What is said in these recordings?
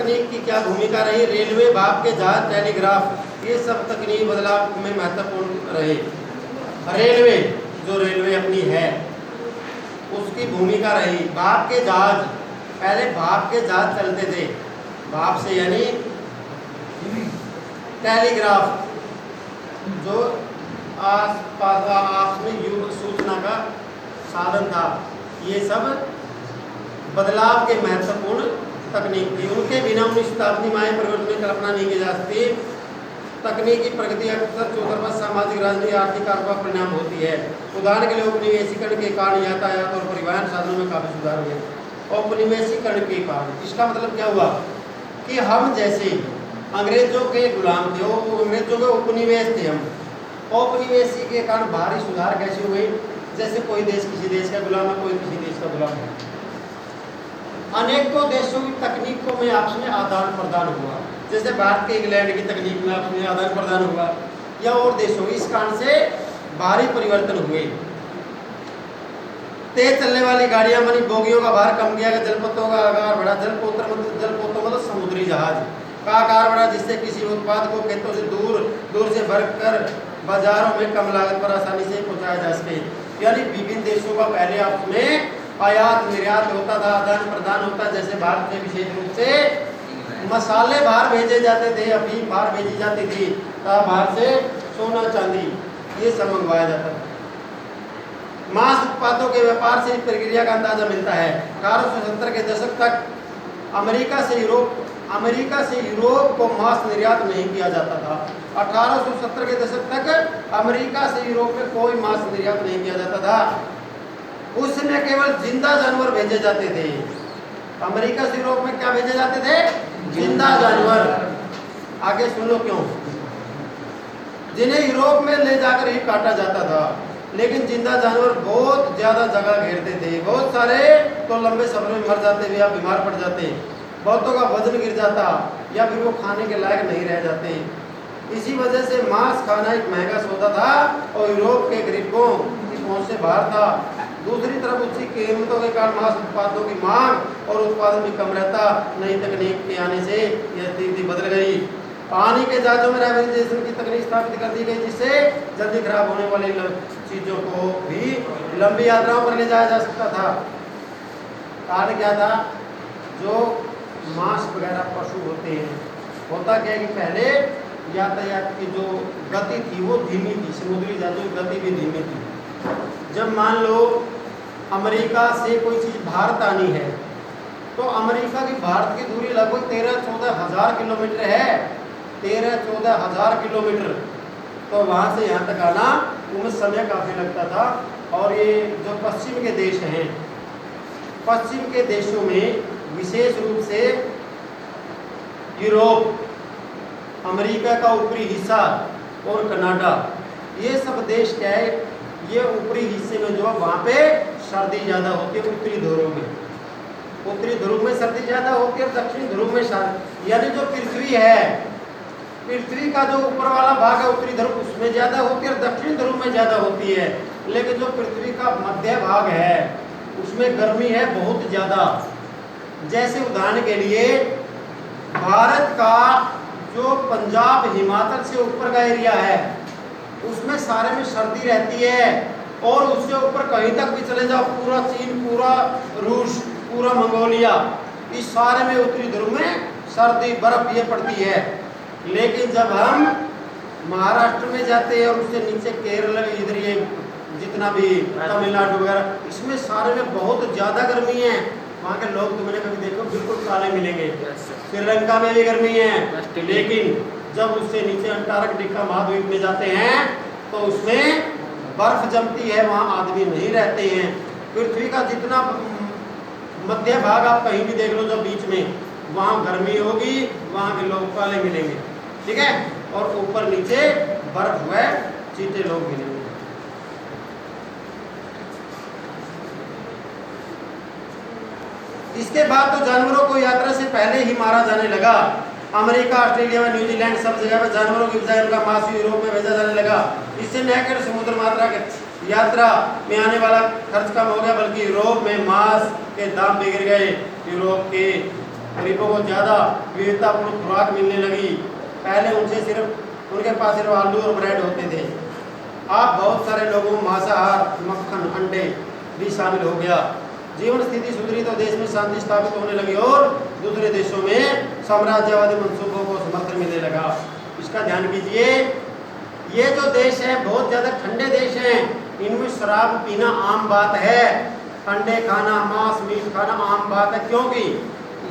तकनीक की क्या भूमिका रही? रेलवे, भाप के जहाज, टेलीग्राफ, ये सब तकनीकी बदलाव में महत्वपूर्ण रहे। रेलवे, जो रेलवे अपनी है उसकी भूमिका रही। भाप के जहाज, पहले भाप के जहाज चलते थे, भाप से, यानी टेलीग्राफ जो आपस में युग सूचना का साधन था, ये सब बदलाव के महत्वपूर्ण तकनीक थी। उनके बिना 19 शताब्दी में आए परिवर्तन में कल्पना नहीं की जा सकती। तकनीकी प्रगति अक्सर चौतरफा सामाजिक, राजनीतिक, आर्थिक कार्यों का परिणाम होती है। उदाहरण के लिए उपनिवेशीकरण के कारण यातायात और परिवहन साधनों में काफी सुधार हुए। औपनिवेशीकरण के कारण, इसका मतलब क्या हुआ कि हम जैसे अंग्रेजों के गुलाम थे, अंग्रेजों के उपनिवेश थे हम। औपनिवेशी के कारण भारी सुधार कैसे हुए? जैसे कोई देश किसी देश का गुलाम है, कोई किसी देश का गुलाम है। अनेकों देशों की तकनीकों में आपस में आदान प्रदान हुआ, जैसे भारत के इंग्लैंड की तकनीक में आपस में आदान प्रदान हुआ, या और देशों, इस कारण से भारी परिवर्तन हुए। तेज चलने वाली गाड़ियां बनी, बोगियों का भार कम किया, जलपोतों का आकार बढ़ा। जलपोतों मतलब समुद्री जहाज का आकार बढ़ा, जिससे किसी उत्पाद को खेतों से दूर से भरकर बाजारों में कम लागत पर आसानी से पहुंचाया जा सके। यानी विभिन्न देशों का पहले आपस में आयात निर्यात होता था, आदान प्रदान होता। जैसे भारत में विशेष रूप से मसाले बाहर भेजे जाते थे, अफीम बाहर भेजी जाती थी, बाहर से सोना चांदी ये सब मंगवाया जाता था। मांस उत्पादों के व्यापार से इस प्रक्रिया का अंदाजा मिलता है। 1870 के दशक तक अमेरिका से यूरोप को मांस निर्यात नहीं किया जाता था। 1870 के दशक तक अमेरिका से यूरोप में कोई मांस निर्यात नहीं किया जाता था। उस समय केवल जिंदा जानवर भेजे जाते थे। अमेरिका से यूरोप में क्या भेजे जाते थे? जिंदा जानवर। आगे सुन लो क्यों। जिन्हें यूरोप में ले जाकर ही काटा जाता था, लेकिन जिंदा जानवर बहुत ज्यादा जगह घेरते थे। बहुत सारे तो लंबे समय में मर जाते थे या बीमार पड़ जाते, बहुतों का वजन गिर जाता, या फिर वो खाने के लायक नहीं रह जाते। इसी वजह से मांस खाना एक महंगा सौदा था और यूरोप के गरीबों की पहुंच से बाहर था। दूसरी तरफ उच्च कीमतों के कारण मांस उत्पादों की मांग और उत्पादन भी कम रहता। नई तकनीक के आने से यह स्थिति बदल गई। पानी के जहाजों में रेफ्रिजरेशन की तकनीक स्थापित कर दी गई, जिससे जल्दी खराब होने वाली चीजों को भी लंबी यात्राओं पर ले जाया जा सकता था। कारण क्या था? जो मांस वगैरह पशु होते हैं, होता क्या है कि पहले यातायात की जो गति थी वो धीमी थी, समुद्री जहाजों की गति भी धीमी थी। जब मान लो अमेरिका से कोई चीज़ भारत आनी है, तो अमेरिका की भारत की दूरी लगभग 13-14 हज़ार किलोमीटर है। 13-14 हज़ार किलोमीटर, तो वहाँ से यहाँ तक आना उनमें समय काफ़ी लगता था। और ये जो पश्चिम के देश हैं, पश्चिम के देशों में विशेष रूप से यूरोप, अमेरिका का ऊपरी हिस्सा और कनाडा, ये सब देश क्या है, ये ऊपरी हिस्से में जो वहाँ पे सर्दी ज़्यादा होती है। उत्तरी ध्रुव में, उत्तरी ध्रुव में सर्दी ज़्यादा होती है, दक्षिणी ध्रुव में सर्दी, यानी जो पृथ्वी है, पृथ्वी का जो ऊपर वाला भाग है उत्तरी ध्रुव, उसमें ज़्यादा होती है और दक्षिणी ध्रुव में ज़्यादा होती है। लेकिन जो पृथ्वी का मध्य भाग है उसमें गर्मी है बहुत ज़्यादा। जैसे उदाहरण के लिए भारत का जो पंजाब हिमाचल से ऊपर का एरिया है उसमें सारे में सर्दी रहती है, और उससे ऊपर कहीं तक भी चले जाओ, पूरा चीन, पूरा रूस, पूरा मंगोलिया, इस सारे में उत्तरी ध्रुव में सर्दी बर्फ ये पड़ती है। लेकिन जब हम महाराष्ट्र में जाते हैं और उससे नीचे केरल, इधर ये जितना भी तमिलनाडु वगैरह, इसमें सारे में बहुत ज़्यादा गर्मी है। वहाँ के लोग तुमने कभी देखो बिल्कुल काले मिलेंगे। श्रीलंका में भी गर्मी है, लेकिन जब उससे नीचे अंटार्कटिका महाद्वीप में जाते हैं तो उसमें बर्फ जमती है, वहाँ आदमी नहीं रहते हैं। पृथ्वी का जितना मध्य भाग आप कहीं भी देख लो, जब बीच में, वहाँ गर्मी होगी, वहाँ के लोग काले मिलेंगे, ठीक है, और ऊपर नीचे बर्फ हुए चीते लोग मिलेंगे। इसके बाद तो जानवरों को यात्रा से पहले ही मारा जाने लगा। अमेरिका, ऑस्ट्रेलिया में, न्यूजीलैंड, सब जगह पर जानवरों की बजाय उनका मांस यूरोप में भेजा जाने लगा। इससे न केवल समुद्र मात्रा के यात्रा में आने वाला खर्च कम हो गया, बल्कि यूरोप में मांस के दाम भी गिर गए। यूरोप के गरीबों को ज़्यादा विविधतापूर्ण खुराक मिलने लगी। पहले उनके पास सिर्फ आलू और ब्रेड होते थे। अब बहुत सारे लोगों में मांसाहार, मक्खन, अंडे भी शामिल हो गया। जीवन स्थिति सुधरी तो देश में शांति स्थापित होने लगी और दूसरे देशों में साम्राज्यवादी मंसूबों को समर्थन मिलने लगा। इसका ध्यान कीजिए, ये जो देश है बहुत ज़्यादा ठंडे देश हैं, इनमें शराब पीना आम बात है, अंडे खाना, मांस मीट खाना आम बात है, क्योंकि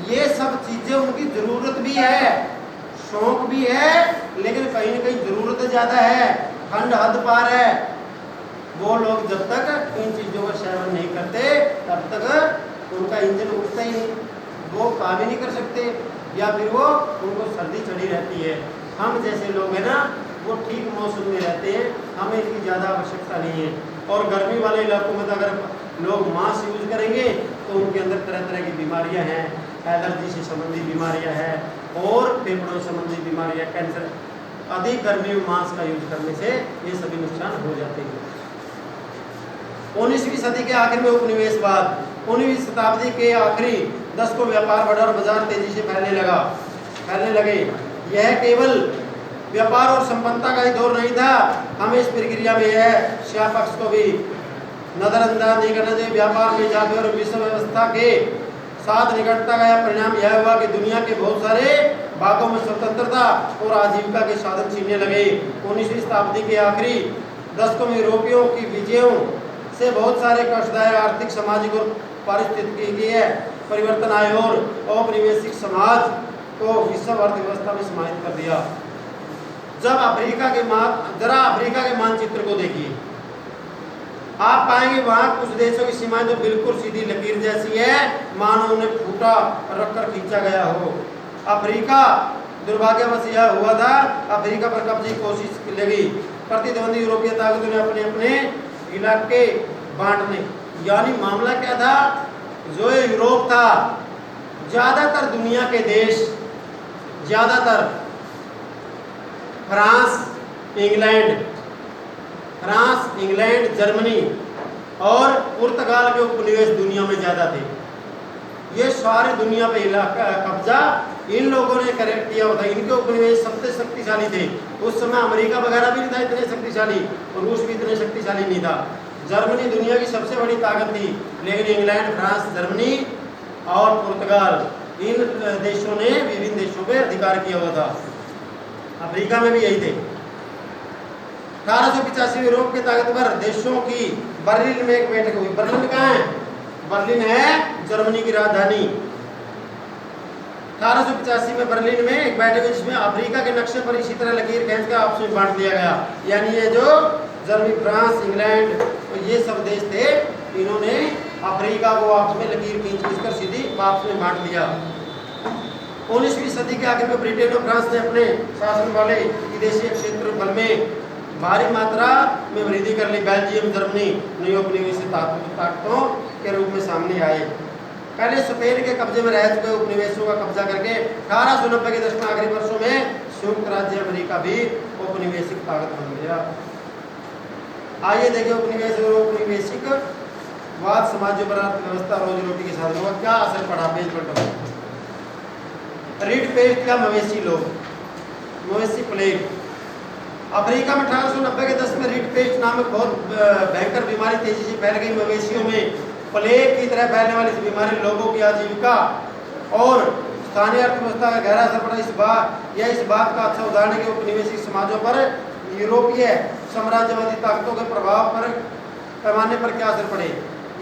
ये सब चीज़ें उनकी ज़रूरत भी है, शौक भी है, लेकिन कहीं ना कहीं ज़रूरत ज़्यादा है, ठंड हद पार है। वो लोग जब तक इन चीज़ों का सेवन नहीं करते तब तक उनका इंजन उठता ही नहीं, वो काम ही नहीं कर सकते, या फिर वो उनको सर्दी चढ़ी रहती है। हम जैसे लोग हैं ना, वो ठीक मौसम में रहते हैं, हमें इसकी ज़्यादा आवश्यकता नहीं है। और गर्मी वाले इलाकों में तो अगर लोग मास्क यूज करेंगे तो उनके अंदर तरह तरह की बीमारियां हैं, एलर्जी से संबंधित बीमारियां हैं और फेफड़ों से संबंधित बीमारियां, कैंसर। अधिक गर्मी में मास्क का यूज करने से ये सभी नुकसान हो जाते हैं। 19वीं सदी के आखिर में उपनिवेशवाद, 19वीं शताब्दी के आखिरी 10 को व्यापार बढ़ा और बाजार तेजी से फैलने लगे। यह केवल व्यापार और संपन्नता का ही दौर नहीं था, हमें इस प्रक्रिया में यह पक्ष को भी नजरअंदाज नहीं करना चाहिए। व्यापार में जाति और विश्व व्यवस्था के साथ निकटता का यह परिणाम यह हुआ कि दुनिया के बहुत सारे भागों में स्वतंत्रता और आजीविका के साधन छीनने लगे। 19वीं शताब्दी के आखिरी दशकों में यूरोपियों की विजयों से बहुत सारे कष्टदायक आर्थिक, सामाजिक और पारिस्थितिकीय परिवर्तन आए और औपनिवेशिक समाज को विश्व अर्थव्यवस्था में समाहित कर दिया। जरा अफ्रीका के मानचित्र को देखिए, आप पाएंगे वहां कुछ देशों की सीमाएं तो बिल्कुल सीधी लकीर जैसी है, मानो उन्हें फूटा रखकर खींचा गया हो। अफ्रीका दुर्भाग्यवश यह हुआ था, अफ्रीका पर कब्जे की कोशिश लगी, प्रतिद्वंदी यूरोपीय ताकतों ने अपने अपने इलाके बांटने, यानी मामला क्या था, जो यूरोप था, ज्यादातर दुनिया के देश, ज्यादातर फ्रांस, इंग्लैंड, जर्मनी और पुर्तगाल के उपनिवेश दुनिया में ज़्यादा थे। ये सारी दुनिया पे इलाका कब्जा इन लोगों ने करेक्ट किया होता। इनके उपनिवेश सबसे शक्तिशाली थे। उस समय अमेरिका वगैरह भी नहीं था इतने शक्तिशाली, और रूस भी इतने शक्तिशाली नहीं था। जर्मनी दुनिया की सबसे बड़ी ताकत थी, लेकिन इंग्लैंड, फ्रांस, जर्मनी और पुर्तगाल, इन देशों ने विभिन्न देशों पर अधिकार किया हुआ था। अफ्रीका में भी यही थे। 1885 में यूरोप के ताकतवर देशों की बर्लिन में एक बैठक हुई। बर्लिन कहाँ है? बर्लिन है जर्मनी की राजधानी। 1885 में बर्लिन में एक बैठक हुई जिसमें अफ्रीका के नक्शे पर इसी तरह लकीर खींच कर आपस में बांट दिया गया। यानी ये जो जर्मनी, फ्रांस, इंग्लैंड और ये सब देश थे, इन्होंने अफ्रीका को आपस में लकीर खींच कर सीधी आपस में बांट दिया। 19वीं सदी के आखिर में ब्रिटेन और फ्रांस ने अपने शासन वाले विदेशी क्षेत्रफल में भारी मात्रा में वृद्धि कर ली। बेल्जियम, जर्मनी नई उपनिवेशी ताकतों के रूप में सामने आए। पहले स्पेन के कब्जे में रह चुके उपनिवेशों का कब्जा करके 1890 के दशक के आखिरी वर्षों में संयुक्त राज्य अमेरिका भी औपनिवेशिक ताकत बन गया। आइए देखें उपनिवेश और औपनिवेशिक वाद समाज पर अर्थव्यवस्था, रोजी रोटी के साधनों का क्या असर पड़ा। पेज पर रीड पेस्ट का मवेशी लोग, मवेशी प्लेग। अफ्रीका में 1890 के दशक में रीड पेस्ट नामक बहुत भयंकर बीमारी तेजी से फैल गई। मवेशियों में प्लेग की तरह फैलने वाली इस बीमारी लोगों की आजीविका और स्थानीय अर्थव्यवस्था का गहरा असर पड़ा। इस बात का अच्छा उदाहरण है कि उपनिवेशिक समाजों पर यूरोपीय साम्राज्यवादी ताकतों के प्रभाव पर पैमाने पर क्या असर पड़े।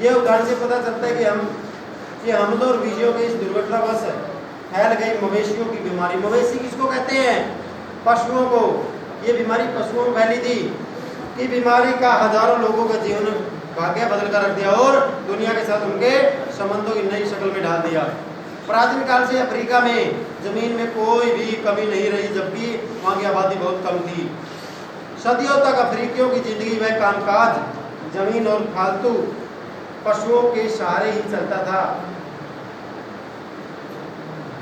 ये उदाहरण से पता चलता है कि हमलों और बीजियों की इस दुर्घटनावश फैल गई मवेशियों की बीमारी। मवेशी किसको कहते हैं? पशुओं को। ये बीमारी पशुओं में फैली थी कि बीमारी का हजारों लोगों का जीवन भाग्य बदल कर रख दिया और दुनिया के साथ उनके संबंधों की नई शक्ल में डाल दिया। प्राचीन काल से अफ्रीका में जमीन में कोई भी कमी नहीं रही, जबकि वहाँ की आबादी बहुत कम थी। सदियों तक अफ्रीकियों की जिंदगी व कामकाज जमीन और फालतू पशुओं के सहारे ही चलता था।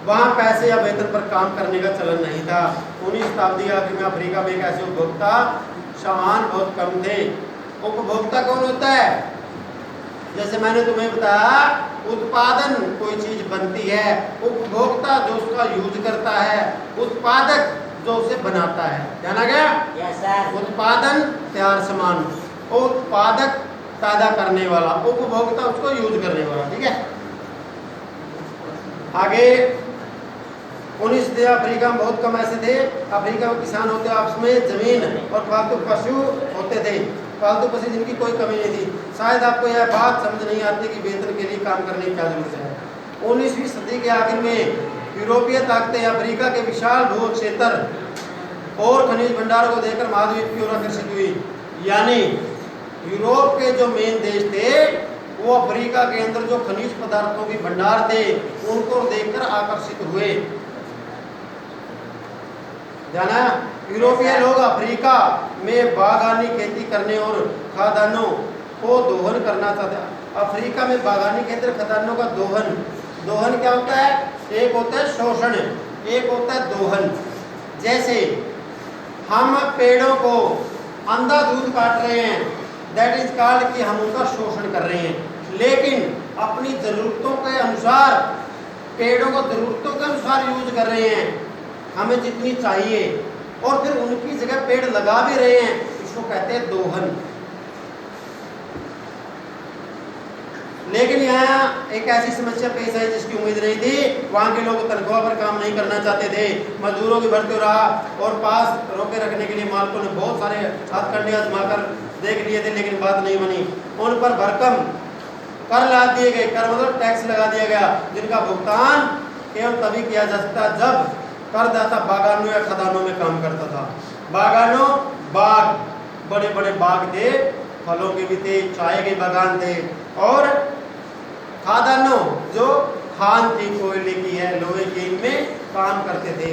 वहाँ पैसे या वेतन पर काम करने का चलन नहीं था। 19वीं शताब्दी के आखिर में अफ्रीका में एक ऐसे उपभोक्ता सामान बहुत कम थे। उपभोक्ता कौन होता है? जैसे मैंने तुम्हें बताया उत्पादन कोई चीज बनती है, उपभोक्ता जो उसका यूज करता है, उत्पादक जो उसे बनाता है। जाना गया? Yes sir. उत्पादन तैयार सामान, उत्पादक पैदा करने वाला, उपभोक्ता उसको यूज करने वाला। ठीक है, आगे 19 थे अफ्रीका में बहुत कम ऐसे थे। अफ्रीका में किसान होते आपस में जमीन और पालतू पशु होते थे, पालतू पशु जिनकी कोई कमी नहीं थी। शायद आपको यह बात समझ नहीं आती कि वेतन के लिए काम करने की क्या जरूरत है। 19वीं सदी के आखिर में यूरोपीय ताकतें अफ्रीका के विशाल भू क्षेत्र और खनिज भंडारों को देखकर महाद्वीप की ओर आकर्षित हुई। यानी यूरोप के जो मेन देश थे वो अफ्रीका के अंदर जो खनिज पदार्थों के भंडार थे उनको देखकर आकर्षित हुए। जाना, यूरोपीय लोग अफ्रीका में बागानी खेती करने और खाद्यान्नों को दोहन करना चाहते। अफ्रीका में बागानी खेती और खाद्यान्नों का दोहन, दोहन क्या होता है? एक होता है शोषण, एक होता है दोहन। जैसे हम पेड़ों को अंधाधुंध काट रहे हैं, दैट इज कॉल्ड कि हम उनका शोषण कर रहे हैं। लेकिन अपनी ज़रूरतों के अनुसार पेड़ों को ज़रूरतों के अनुसार यूज कर रहे हैं, हमें जितनी चाहिए, और फिर उनकी जगह पेड़ लगा भी रहे हैं, इसको कहते हैं दोहन। लेकिन यहाँ एक ऐसी समस्या पेश आई जिसकी उम्मीद नहीं थी। वहाँ के लोग तनख्वाह पर काम नहीं करना चाहते थे, मजदूरों की भर्ती रहा, और पास रोके रखने के लिए मालिकों ने बहुत सारे हथकंडे आजमाकर देख लिए थे, लेकिन बात नहीं बनी। उन पर भरकम कर लाद दिए गए, कर मतलब टैक्स लगा दिया गया, जिनका भुगतान केवल तभी किया जा सकता जब करदाता बागानों या खदानों में काम करता था। बागानों, बाग, बड़े बड़े बाग थे, फलों के भी थे, चाय के बागान थे, और खादानों जो खान थी, कोयले की है, लोहे की, इनमें काम करते थे।